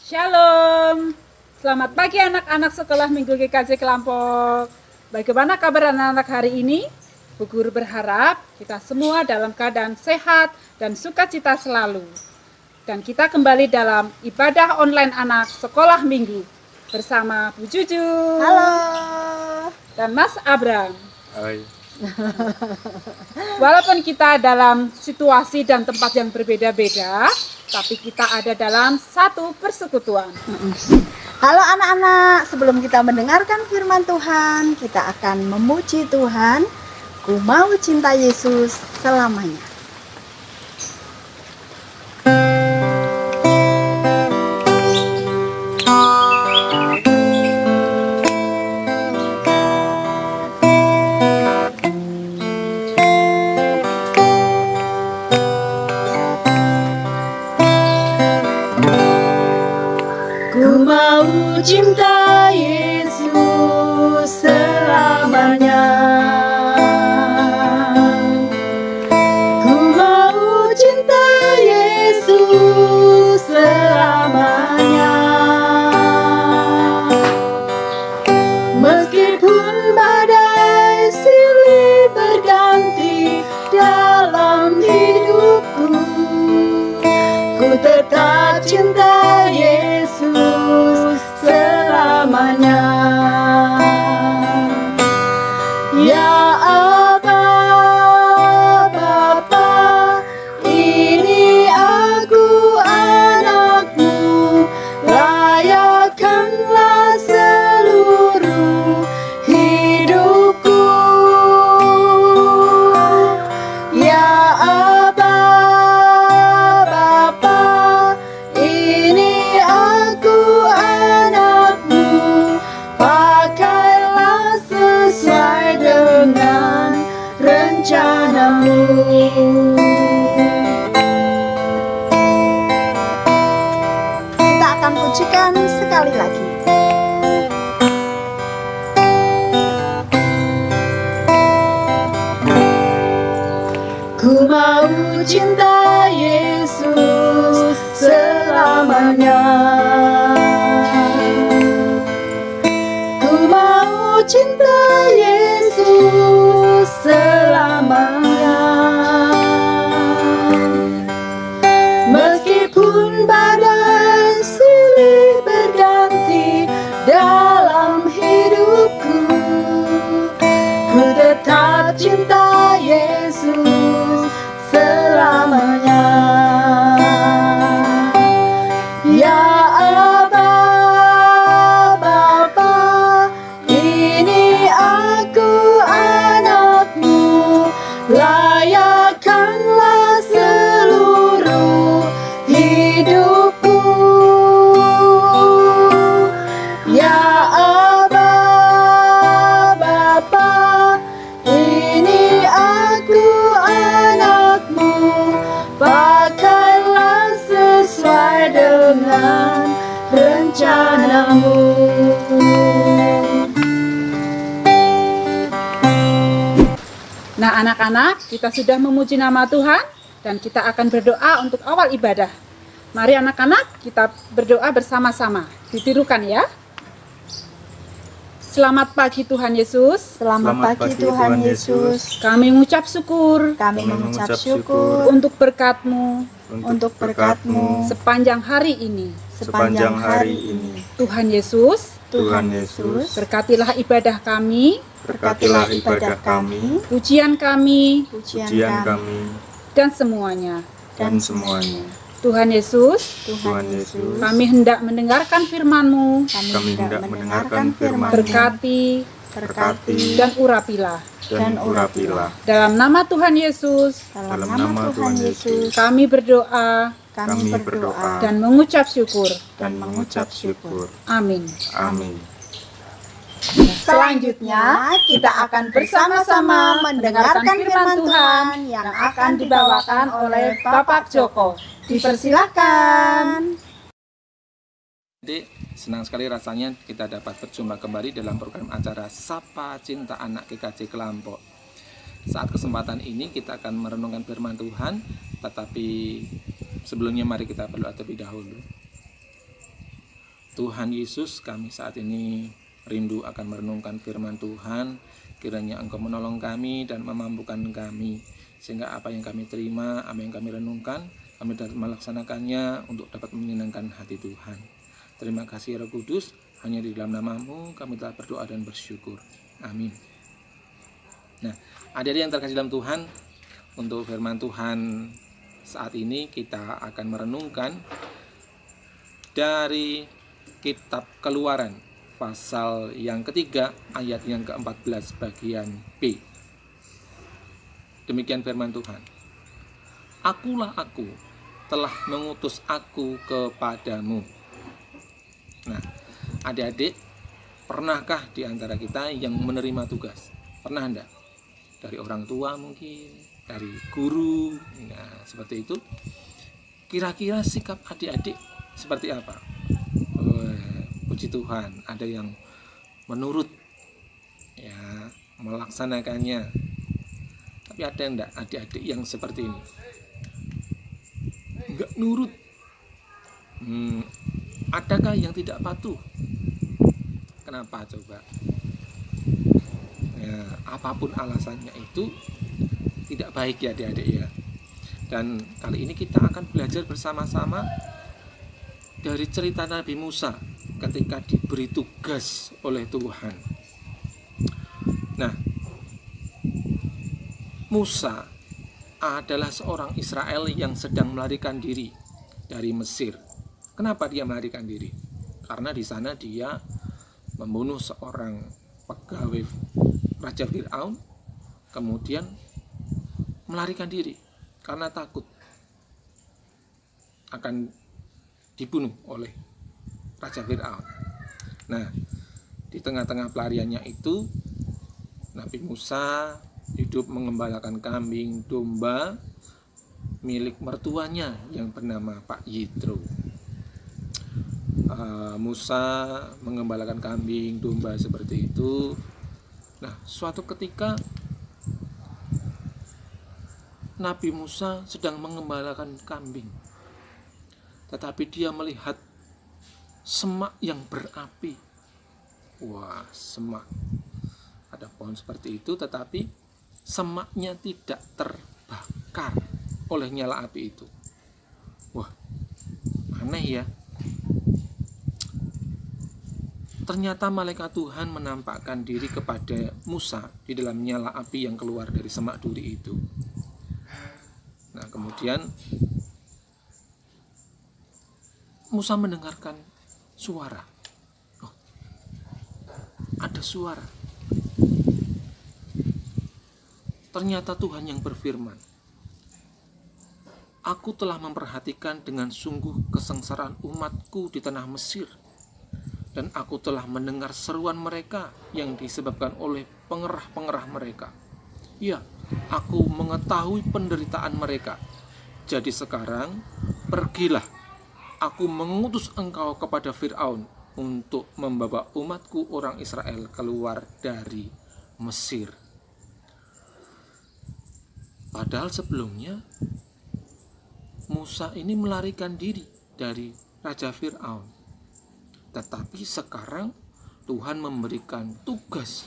Shalom, selamat pagi anak-anak sekolah Minggu GKJ Kelampok. Bagaimana kabar anak-anak hari ini? Bu Guru berharap kita semua dalam keadaan sehat dan sukacita selalu. Dan kita kembali dalam ibadah online anak sekolah Minggu bersama Bu Juju. Halo. Dan Mas Abram. Hai. Walaupun kita dalam situasi dan tempat yang berbeda-beda, tapi kita ada dalam satu persekutuan. Halo anak-anak, sebelum kita mendengarkan firman Tuhan, kita akan memuji Tuhan. Ku mau cinta Yesus selamanya. Ku mau cinta Yesus selamanya. Ku mau cinta Yesus selamanya. Meskipun badai silih berganti dalam hidupku, ku tetap cinta Yesus selamanya. Ya Aba, Bapa, ini aku anakmu, layakkanlah seluruh hidupku. Ya Aba, Bapa, ini aku anakmu, pakailah sesuai dengan rencanamu. Kita akan pujikan sekali lagi. Ku mau cinta Yesus selamanya. Ku mau cinta Yesus selamanya. Meskipun badai silih berganti dalam hidupku, ku tetap cinta Yesus selamanya. Ya Aba, Bapa, ini aku anakmu, layakkanlah seluruh hidupku. Ya Aba, Bapa, ini aku anakmu, pakailah sesuai dengan rencanamu. Nah anak-anak, kita sudah memuji nama Tuhan dan kita akan berdoa untuk awal ibadah. Mari anak-anak, kita berdoa bersama-sama. Ditirukan ya. Selamat pagi Tuhan Yesus. Selamat pagi Tuhan Yesus. Kami mengucap syukur Kami mengucap syukur untuk berkat-Mu untuk berkat-Mu sepanjang hari ini. sepanjang hari ini. Tuhan Yesus, Tuhan Yesus, berkatilah ibadah kami, berkatilah ibadah kami, pujian kami, pujian kami, dan semuanya. dan semuanya. Tuhan Yesus, Tuhan Yesus, kami hendak mendengarkan firman-Mu, kami hendak mendengarkan firman-Mu. berkati Berkati dan urapilah. dan urapilah. Dalam nama Tuhan Yesus, Dalam nama Tuhan Yesus, kami berdoa kami berdoa dan mengucap syukur. dan mengucap syukur. Amin. Amin. Selanjutnya, kita akan bersama-sama mendengarkan firman Tuhan yang akan dibawakan oleh Bapak Joko. Dipersilahkan. Adik, senang sekali rasanya kita dapat berjumpa kembali dalam program acara Sapa Cinta Anak GKJ Kelampok. Saat kesempatan ini kita akan merenungkan firman Tuhan, tetapi sebelumnya mari kita berdoa terlebih dahulu. Tuhan Yesus, kami saat ini rindu akan merenungkan firman Tuhan. Kiranya Engkau menolong kami dan memampukan kami, sehingga apa yang kami terima, apa yang kami renungkan, kami dapat melaksanakannya untuk dapat menyenangkan hati Tuhan. Terima kasih Roh Kudus, hanya di dalam nama-Mu kami telah berdoa dan bersyukur. Amin. Nah, adik-adik yang terkasih dalam Tuhan, untuk firman Tuhan saat ini kita akan merenungkan dari kitab Keluaran pasal yang ketiga ayat yang ke-14 bagian B. Demikian firman Tuhan. Akulah aku, telah mengutus aku kepadamu. Nah, adik-adik, pernahkah di antara kita yang menerima tugas? Pernah enggak? Dari orang tua mungkin, dari guru, nah seperti itu. Kira-kira sikap adik-adik seperti apa? Puji Tuhan, ada yang menurut, ya, melaksanakannya. Tapi ada enggak adik-adik yang seperti ini? Enggak nurut. Adakah yang tidak patuh? Kenapa coba? Ya, apapun alasannya itu tidak baik ya adik-adik ya. Dan kali ini kita akan belajar bersama-sama dari cerita Nabi Musa ketika diberi tugas oleh Tuhan. Nah, Musa adalah seorang Israel yang sedang melarikan diri dari Mesir. Kenapa dia melarikan diri? Karena di sana dia membunuh seorang pegawai Raja Fir'aun, kemudian melarikan diri karena takut akan dibunuh oleh Raja Fir'aun. Nah, di tengah-tengah pelariannya itu, Nabi Musa hidup mengembalakan kambing domba milik mertuanya yang bernama Pak Yitro. Musa mengembalakan kambing domba seperti itu. Nah, suatu ketika Nabi Musa sedang mengembalakan kambing, tetapi dia melihat semak yang berapi. Wah, semak. Ada pohon seperti itu, tetapi semaknya tidak terbakar oleh nyala api itu. Wah, aneh ya. Ternyata malaikat Tuhan menampakkan diri kepada Musa di dalam nyala api yang keluar dari semak duri itu. Nah, kemudian Musa mendengarkan suara. Oh, ada suara. Ternyata Tuhan yang berfirman, "Aku telah memperhatikan dengan sungguh kesengsaraan umatku di tanah Mesir, dan aku telah mendengar seruan mereka yang disebabkan oleh pengerah-pengerah mereka. Ya, aku mengetahui penderitaan mereka. Jadi sekarang, pergilah, aku mengutus engkau kepada Fir'aun untuk membawa umatku orang Israel keluar dari Mesir." Padahal sebelumnya, Musa ini melarikan diri dari Raja Fir'aun. Tetapi sekarang Tuhan memberikan tugas.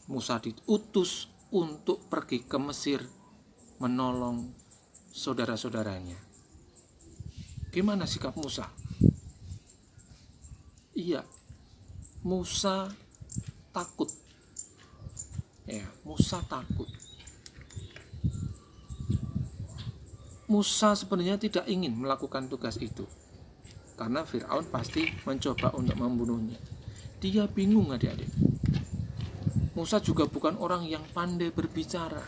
Musa diutus untuk pergi ke Mesir menolong saudara-saudaranya. Gimana sikap Musa? Iya, Musa takut. Ya, Musa takut. Musa sebenarnya tidak ingin melakukan tugas itu, karena Fir'aun pasti mencoba untuk membunuhnya. Dia bingung adik-adik. Musa juga bukan orang yang pandai berbicara.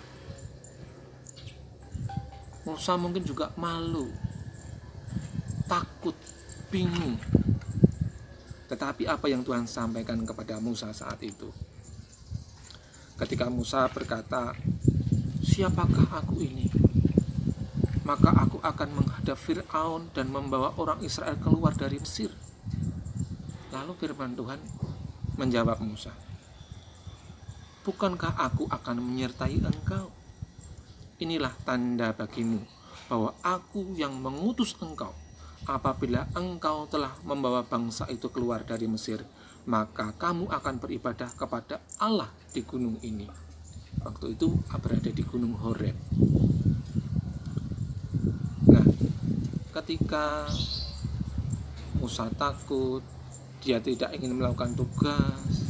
Musa mungkin juga malu, takut, bingung. Tetapi apa yang Tuhan sampaikan kepada Musa saat itu? Ketika Musa berkata, "Siapakah aku ini? Maka aku akan menghadap Fir'aun dan membawa orang Israel keluar dari Mesir." Lalu firman Tuhan menjawab Musa, "Bukankah aku akan menyertai engkau? Inilah tanda bagimu bahwa aku yang mengutus engkau. apabila engkau telah membawa bangsa itu keluar dari Mesir, maka kamu akan beribadah kepada Allah di gunung ini. Waktu itu berada di gunung Horeb. Nah, ketika Musa takut, dia tidak ingin melakukan tugas,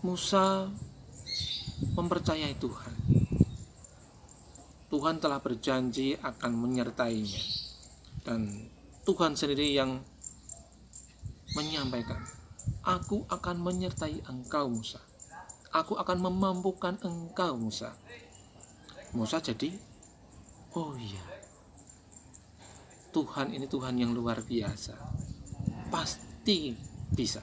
Musa mempercayai Tuhan. Tuhan telah berjanji akan menyertainya. Dan Tuhan sendiri yang menyampaikan, aku akan menyertai engkau Musa. Aku akan memampukan engkau Musa. Musa jadi, oh iya, Tuhan ini Tuhan yang luar biasa. Pasti bisa,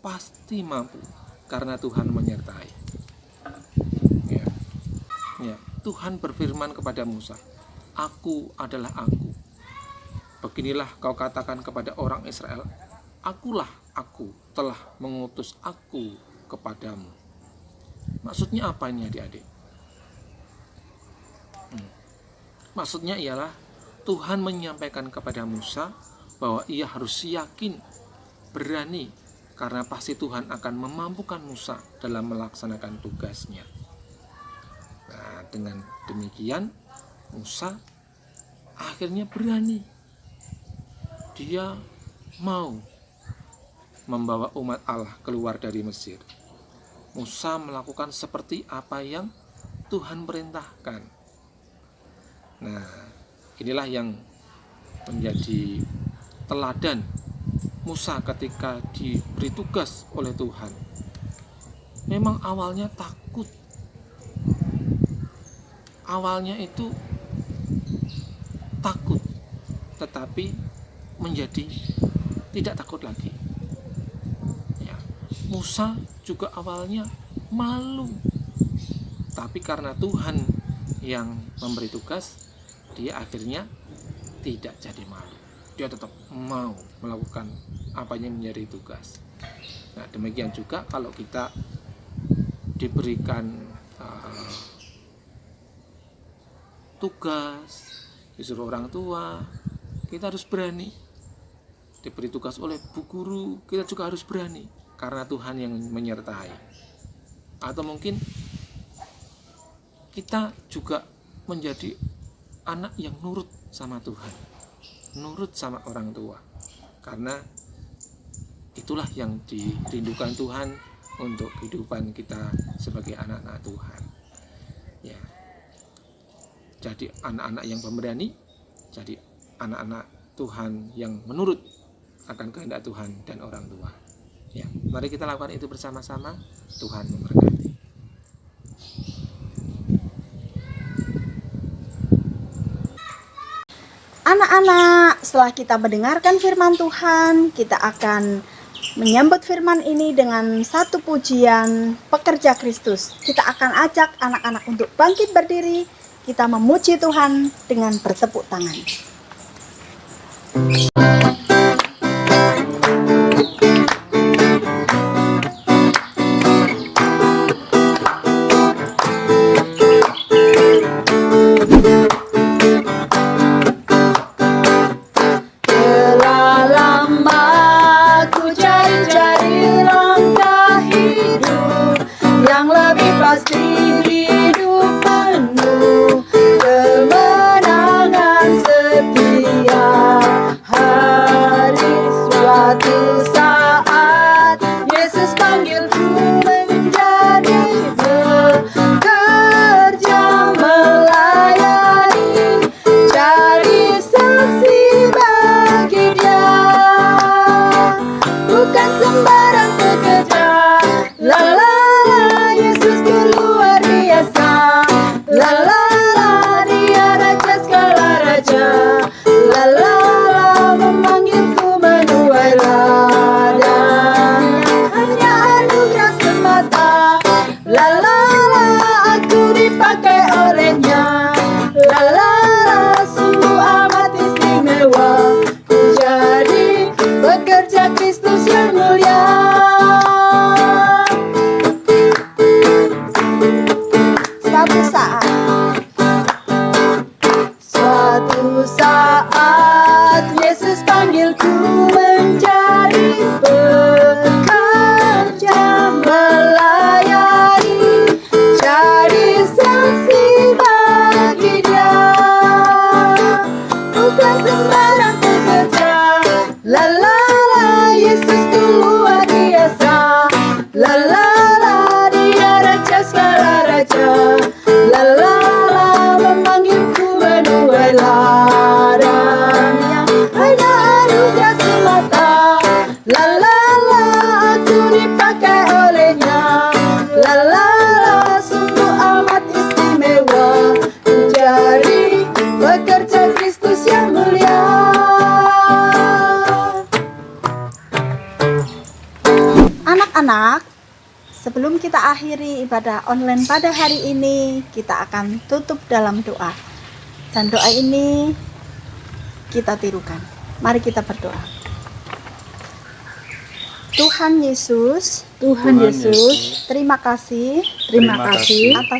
pasti mampu, karena Tuhan menyertai. Ya, Tuhan berfirman kepada Musa, aku adalah aku. Beginilah kau katakan kepada orang Israel, akulah aku telah mengutus aku kepadamu. Maksudnya apa ini adik-adik? Maksudnya ialah Tuhan menyampaikan kepada Musa bahwa ia harus yakin, berani, karena pasti Tuhan akan memampukan Musa dalam melaksanakan tugasnya. Nah, dengan demikian Musa akhirnya berani. Dia mau membawa umat Allah keluar dari Mesir. Musa melakukan seperti apa yang Tuhan perintahkan. Nah, inilah yang menjadi teladan Musa ketika diberi tugas oleh Tuhan. Memang awalnya takut. Awalnya itu takut, tetapi menjadi tidak takut lagi. Ya, Musa juga awalnya malu, tapi karena Tuhan yang memberi tugas, dia akhirnya tidak jadi malu. Dia tetap mau melakukan apa yang menjadi tugas. Nah, demikian juga kalau kita diberikan tugas, disuruh orang tua, kita harus berani. Diberi tugas oleh bu guru, kita juga harus berani, karena Tuhan yang menyertai. Atau mungkin kita juga menjadi anak yang nurut sama Tuhan, nurut sama orang tua, karena itulah yang dirindukan Tuhan untuk kehidupan kita sebagai anak-anak Tuhan. Ya, jadi anak-anak yang pemberani, jadi anak-anak Tuhan yang menurut akan kehendak Tuhan dan orang tua. Ya, mari kita lakukan itu bersama-sama. Tuhan memberkati. Anak-anak, setelah kita mendengarkan firman Tuhan, kita akan menyambut firman ini dengan satu pujian pekerja Kristus. Kita akan ajak anak-anak untuk bangkit berdiri. Kita memuji Tuhan dengan bertepuk tangan. Telah lama ku cari-cari langkah hidup yang lebih pasti, hidup penuh kemenangan setia. ladangnya, hanya anugerah semata. La la la, aku dipakai olehnya. La la la, sungguh amat istimewa menjadi pekerja Kristus yang mulia. Anak-anak, sebelum kita akhiri ibadah online pada hari ini, kita akan tutup dalam doa. Dan doa ini kita tirukan. Mari kita berdoa. Tuhan Yesus, terima kasih atas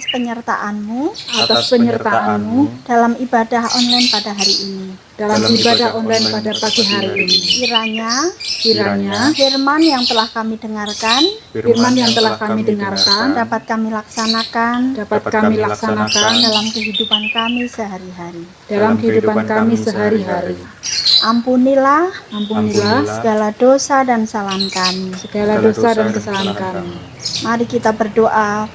penyertaan-Mu dalam ibadah online pada hari ini. Pada pagi hari ini. Kiranya Kiranya firman yang telah kami dengarkan dapat kami laksanakan dalam kehidupan kami sehari-hari. Ampunilah segala dosa dan kesalahan kami. Mari kita berdoa.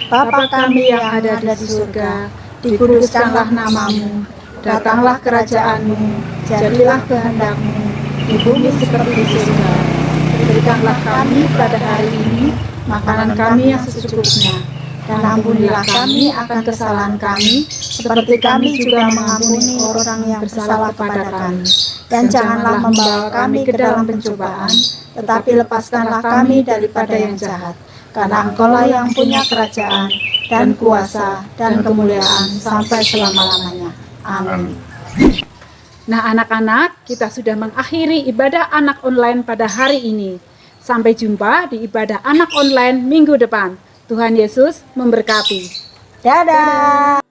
Bapa kami yang ada di surga, dikuduskanlah namamu, datanglah kerajaan-Mu, jadilah kehendak-Mu di bumi seperti di surga. Berikanlah kami pada hari ini makanan kami yang secukupnya, dan ampunilah kami akan kesalahan kami, seperti kami juga mengampuni orang yang bersalah kepada kami. Dan janganlah membawa kami ke dalam pencobaan, tetapi lepaskanlah kami daripada yang jahat. Karena Engkau-lah yang punya kerajaan dan kuasa dan kemuliaan sampai selama-lamanya. Amin. Nah anak-anak, kita sudah mengakhiri ibadah anak online pada hari ini. Sampai jumpa di ibadah anak online minggu depan. Tuhan Yesus memberkati. Dadah.